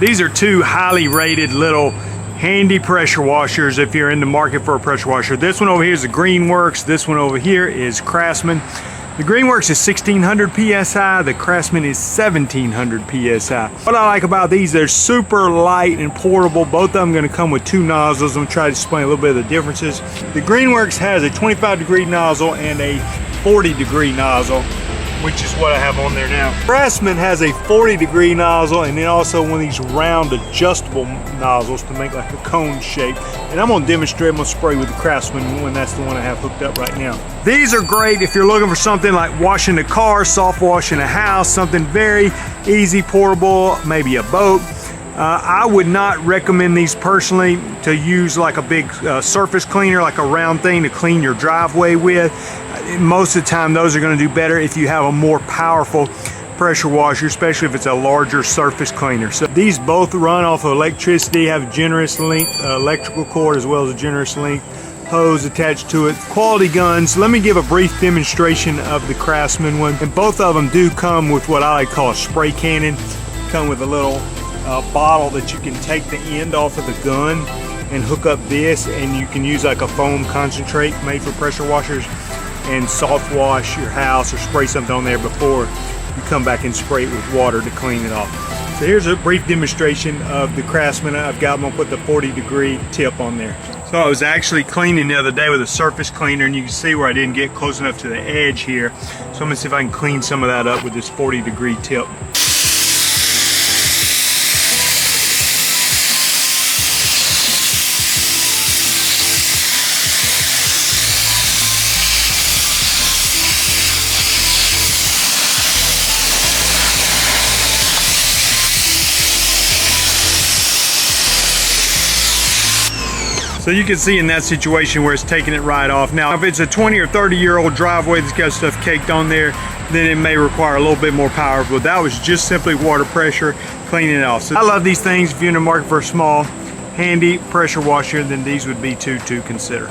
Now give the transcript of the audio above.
These are two highly rated little handy pressure washers if you're in the market for a pressure washer. This one over here is the Greenworks. This one over here is Craftsman. The Greenworks is 1600 PSI, the Craftsman is 1700 PSI. What I like about these, they're super light and portable. Both of them are gonna come with two nozzles. I'm gonna try to explain a little bit of the differences. The Greenworks has a 25-degree nozzle and a 40-degree nozzle, which is what I have on there now. Craftsman has a 40-degree nozzle and then also one of these round adjustable nozzles to make like a cone shape. And I'm gonna demonstrate, I'm gonna spray with the Craftsman one. That's the one I have hooked up right now. These are great if you're looking for something like washing the car, soft washing a house, something very easy, portable, maybe a boat. I would not recommend these personally to use like a big surface cleaner, like a round thing to clean your driveway with. Most of the time those are going to do better if you have a more powerful pressure washer, especially if it's a larger surface cleaner. So these both run off of electricity, have a generous length electrical cord as well as a generous length hose attached to it. Quality guns. Let me give a brief demonstration of the Craftsman one. And both of them do come with what I like to call a spray cannon. Come with a little bottle that you can take the end off of the gun and hook up this, and you can use like a foam concentrate made for pressure washers and soft wash your house or spray something on there before you come back and spray it with water to clean it off. So here's a brief demonstration of the Craftsman. I'm gonna put the 40-degree tip on there. So I was actually cleaning the other day with a surface cleaner, and you can see where I didn't get close enough to the edge here. So I'm gonna see if I can clean some of that up with this 40-degree tip. So you can see in that situation where it's taking it right off. Now, if it's a 20 or 30-year-old driveway that's got stuff caked on there, then it may require a little bit more power, but that was just simply water pressure cleaning it off. So I love these things. If you're in the market for a small, handy pressure washer, then these would be two to consider.